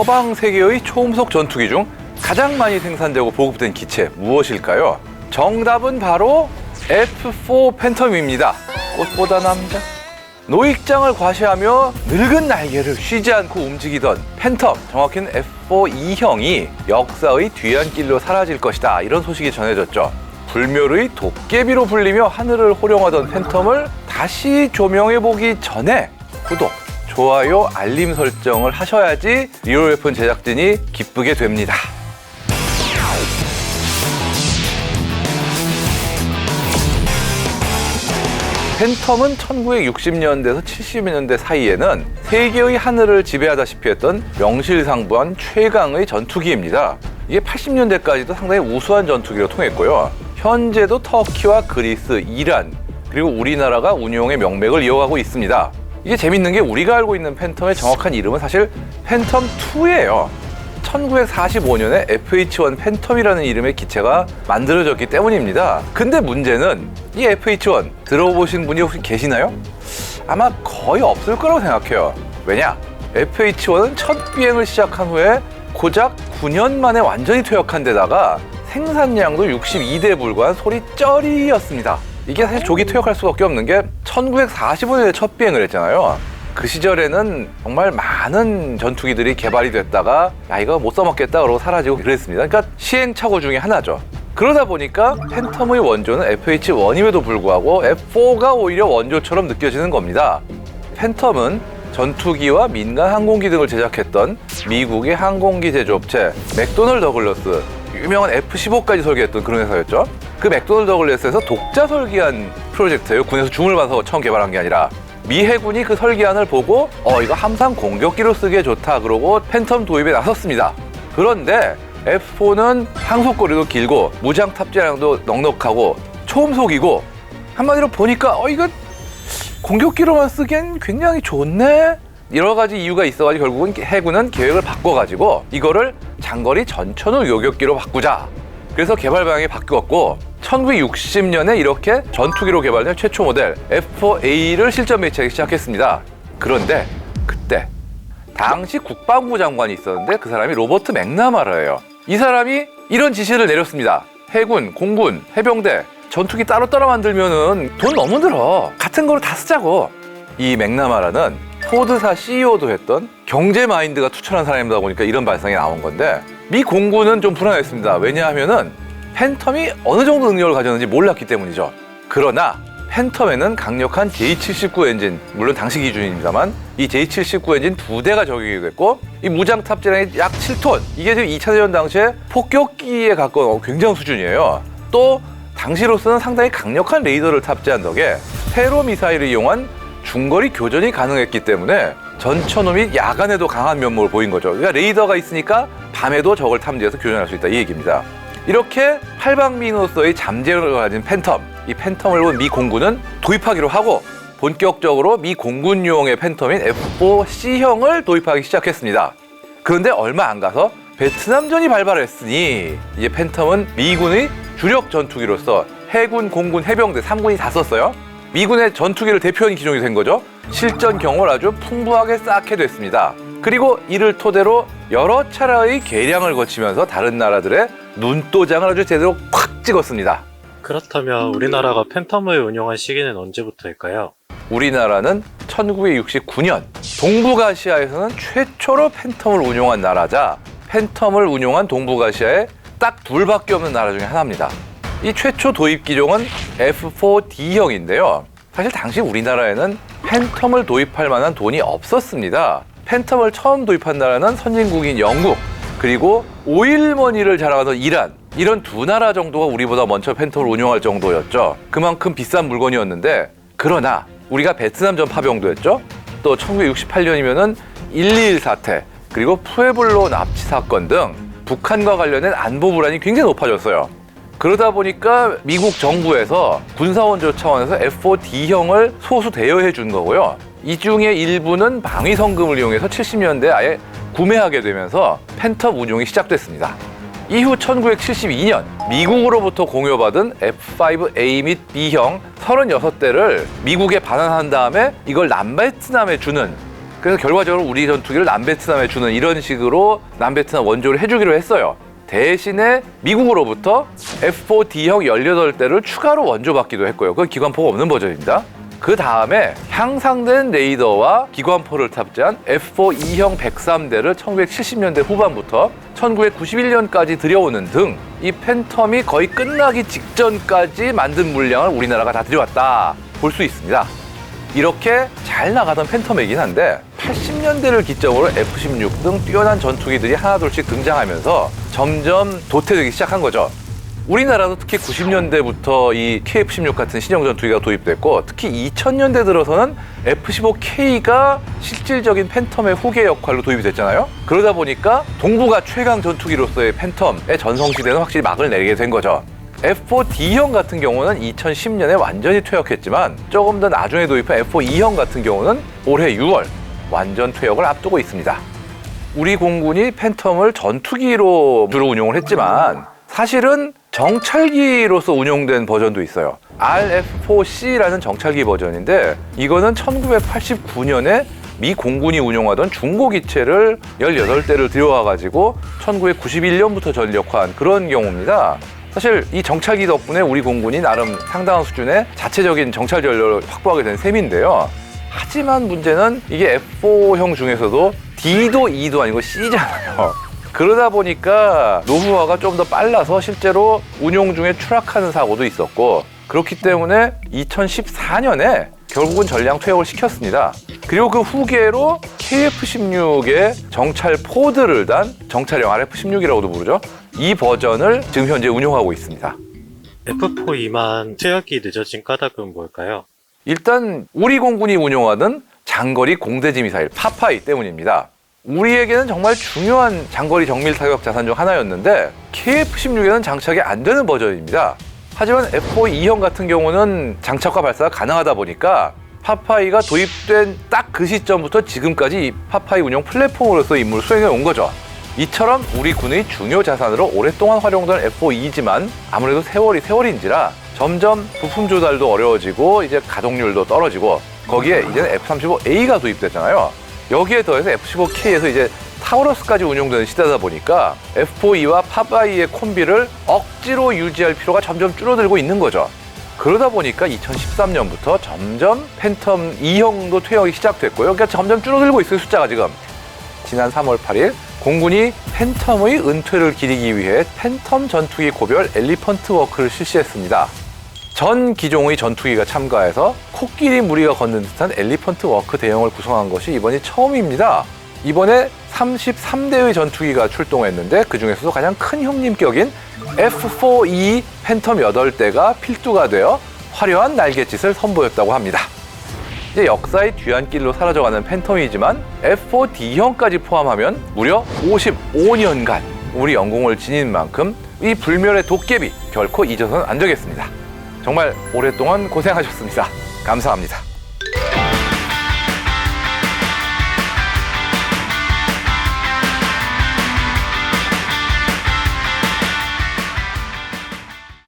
서방 세계의 초음속 전투기 중 가장 많이 생산되고 보급된 기체 무엇일까요? 정답은 바로 F4 팬텀입니다. 꽃보다 남자. 노익장을 과시하며 늙은 날개를 쉬지 않고 움직이던 팬텀, 정확히는 F4 2형이 역사의 뒤안길로 사라질 것이다, 이런 소식이 전해졌죠. 불멸의 도깨비로 불리며 하늘을 호령하던 팬텀을 다시 조명해보기 전에 구독, 좋아요, 알림 설정을 하셔야지 리얼웨폰 제작진이 기쁘게 됩니다. 팬텀은 1960년대에서 70년대 사이에는 세계의 하늘을 지배하다시피 했던 명실상부한 최강의 전투기입니다. 이게 80년대까지도 상당히 우수한 전투기로 통했고요. 현재도 터키와 그리스, 이란, 그리고 우리나라가 운용의 명맥을 이어가고 있습니다. 이게 재밌는 게 우리가 알고 있는 팬텀의 정확한 이름은 사실 팬텀2예요. 1945년에 FH-1 팬텀이라는 이름의 기체가 만들어졌기 때문입니다. 근데 문제는 이 FH-1 들어보신 분이 혹시 계시나요? 아마 거의 없을 거라고 생각해요. 왜냐? FH-1은 첫 비행을 시작한 후에 고작 9년 만에 완전히 퇴역한 데다가 생산량도 62대에 불과한 소리 쩌리였습니다. 이게 사실 조기 퇴역할 수밖에 없는 게 1945년에 첫 비행을 했잖아요. 그 시절에는 정말 많은 전투기들이 개발이 됐다가 야, 이거 못 써먹겠다 그러고 사라지고 그랬습니다. 그러니까 시행착오 중에 하나죠. 그러다 보니까 팬텀의 원조는 FH-1임에도 불구하고 F4가 오히려 원조처럼 느껴지는 겁니다. 팬텀은 전투기와 민간 항공기 등을 제작했던 미국의 항공기 제조업체 맥도널 더글러스, 유명한 F-15까지 설계했던 그런 회사였죠. 그 맥도널 더글러스에서 독자 설계한 프로젝트예요. 군에서 줌을 봐서 처음 개발한 게 아니라. 미 해군이 그 설계안을 보고 이거 함상 공격기로 쓰기에 좋다 그러고 팬텀 도입에 나섰습니다. 그런데 F4는 항속거리도 길고 무장 탑재량도 넉넉하고 초음속이고 한마디로 보니까 이거 공격기로만 쓰기엔 굉장히 좋네? 여러 가지 이유가 있어가지고 결국은 해군은 계획을 바꿔가지고 이거를 장거리 전천후 요격기로 바꾸자. 그래서 개발 방향이 바뀌었고 1960년에 이렇게 전투기로 개발된 최초 모델 F4A를 실전 배치하기 시작했습니다. 그런데 그때 당시 국방부 장관이 있었는데 그 사람이 로버트 맥나마라예요. 이 사람이 이런 지시를 내렸습니다. 해군, 공군, 해병대 전투기 따로 만들면은 돈 너무 들어. 같은 거로 다 쓰자고. 이 맥나마라는 포드사 CEO도 했던 경제 마인드가 투철한 사람이다 보니까 이런 발상이 나온 건데 미 공군은 좀 불안했습니다. 왜냐하면은 팬텀이 어느 정도 능력을 가졌는지 몰랐기 때문이죠. 그러나 팬텀에는 강력한 J79 엔진, 물론 당시 기준입니다만 이 J79 엔진 2대가 적용이 됐고 이 무장 탑재량이 약 7톤, 이게 지금 2차 대전 당시에 폭격기에 가까운 굉장한 수준이에요. 또 당시로서는 상당히 강력한 레이더를 탑재한 덕에 세로 미사일을 이용한 중거리 교전이 가능했기 때문에 전천후 및 야간에도 강한 면모를 보인 거죠. 그러니까 레이더가 있으니까 밤에도 적을 탐지해서 교전할 수 있다, 이 얘기입니다. 이렇게 팔방미인으로서의 잠재력을 가진 팬텀, 이 팬텀을 본 미 공군은 도입하기로 하고 본격적으로 미 공군용의 팬텀인 F4C형을 도입하기 시작했습니다. 그런데 얼마 안 가서 베트남전이 발발했으니 이제 팬텀은 미군의 주력 전투기로서 해군, 공군, 해병대 3군이 다 썼어요. 미군의 전투기를 대표하는 기종이 된 거죠. 실전 경험을 아주 풍부하게 쌓게 됐습니다. 그리고 이를 토대로 여러 차례의 개량을 거치면서 다른 나라들의 눈도장을 아주 제대로 콱 찍었습니다. 그렇다면 우리나라가 팬텀을 운용한 시기는 언제부터일까요? 우리나라는 1969년 동북아시아에서는 최초로 팬텀을 운용한 나라자 팬텀을 운용한 동북아시아에 딱 둘밖에 없는 나라 중에 하나입니다. 이 최초 도입 기종은 F4D형인데요. 사실 당시 우리나라에는 팬텀을 도입할 만한 돈이 없었습니다. 팬텀을 처음 도입한 나라는 선진국인 영국, 그리고 오일머니를 자랑하던 이란, 이런 두 나라 정도가 우리보다 먼저 팬텀을 운용할 정도였죠. 그만큼 비싼 물건이었는데, 그러나 우리가 베트남전 파병도 했죠. 또 1968년이면은 1.21 사태, 그리고 푸에블로 납치 사건 등 북한과 관련된 안보 불안이 굉장히 높아졌어요. 그러다 보니까 미국 정부에서 군사원조 차원에서 F4D형을 소수 대여해 준 거고요. 이 중에 일부는 방위성금을 이용해서 70년대에 아예 구매하게 되면서 팬텀 운용이 시작됐습니다. 이후 1972년 미국으로부터 공여받은 F5A 및 B형 36대를 미국에 반환한 다음에 이걸 남베트남에 주는 그래서 결과적으로 우리 전투기를 남베트남에 주는 이런 식으로 남베트남 원조를 해주기로 했어요. 대신에 미국으로부터 F4D형 18대를 추가로 원조받기도 했고요. 그건 기관포가 없는 버전입니다. 그 다음에 향상된 레이더와 기관포를 탑재한 F4E형 103대를 1970년대 후반부터 1991년까지 들여오는 등 이 팬텀이 거의 끝나기 직전까지 만든 물량을 우리나라가 다 들여왔다 볼 수 있습니다. 이렇게 잘 나가던 팬텀이긴 한데 80년대를 기점으로 F-16 등 뛰어난 전투기들이 하나둘씩 등장하면서 점점 도태되기 시작한 거죠. 우리나라도 특히 90년대부터 이 KF-16 같은 신형 전투기가 도입됐고 특히 2000년대 들어서는 F-15K가 실질적인 팬텀의 후계 역할로 도입이 됐잖아요. 그러다 보니까 동북아 최강 전투기로서의 팬텀의 전성시대는 확실히 막을 내리게 된 거죠. F4D형 같은 경우는 2010년에 완전히 퇴역했지만 조금 더 나중에 도입한 F4E형 같은 경우는 올해 6월 완전 퇴역을 앞두고 있습니다. 우리 공군이 팬텀을 전투기로 주로 운용을 했지만 사실은 정찰기로서 운용된 버전도 있어요. RF-4C라는 정찰기 버전인데 이거는 1989년에 미 공군이 운용하던 중고 기체를 18대를 들여와가지고 1991년부터 전력화한 그런 경우입니다. 사실 이 정찰기 덕분에 우리 공군이 나름 상당한 수준의 자체적인 정찰 전력을 확보하게 된 셈인데요. 하지만 문제는 이게 F4형 중에서도 D도 E도 아니고 C잖아요. 그러다 보니까 노후화가 좀 더 빨라서 실제로 운용 중에 추락하는 사고도 있었고 그렇기 때문에 2014년에 결국은 전량 퇴역을 시켰습니다. 그리고 그 후계로 KF-16의 정찰 포드를 단 정찰형 RF-16이라고도 부르죠. 이 버전을 지금 현재 운용하고 있습니다. F4E만 퇴역이 늦어진 까닭은 뭘까요? 일단 우리 공군이 운용하던 장거리 공대지 미사일 파파이 때문입니다. 우리에게는 정말 중요한 장거리 정밀 타격 자산 중 하나였는데 KF-16에는 장착이 안 되는 버전입니다. 하지만 F4E형 같은 경우는 장착과 발사가 가능하다 보니까 파파이가 도입된 딱 그 시점부터 지금까지 이 파파이 운용 플랫폼으로서 임무를 수행해 온 거죠. 이처럼 우리 군의 중요 자산으로 오랫동안 활용된 F4E지만 아무래도 세월인지라 점점 부품 조달도 어려워지고 이제 가동률도 떨어지고 거기에 이제는 F-35A가 도입됐잖아요. 여기에 더해서 F-15K에서 이제 타우러스까지 운용되는 시대다 보니까 F4E와 파파이의 콤비를 억지로 유지할 필요가 점점 줄어들고 있는 거죠. 그러다 보니까 2013년부터 점점 팬텀 2형도 퇴역이 시작됐고요. 그러니까 점점 줄어들고 있어요, 숫자가 지금. 지난 3월 8일 공군이 팬텀의 은퇴를 기리기 위해 팬텀 전투기 고별 엘리펀트 워크를 실시했습니다. 전 기종의 전투기가 참가해서 코끼리 무리가 걷는 듯한 엘리펀트 워크 대형을 구성한 것이 이번이 처음입니다. 이번에 33대의 전투기가 출동했는데 그중에서도 가장 큰 형님격인 F4E 팬텀 8대가 필두가 되어 화려한 날갯짓을 선보였다고 합니다. 이제 역사의 뒤안길로 사라져가는 팬텀이지만 F4D형까지 포함하면 무려 55년간 우리 영공을 지닌 만큼 이 불멸의 도깨비 결코 잊어서는 안 되겠습니다. 정말 오랫동안 고생하셨습니다. 감사합니다.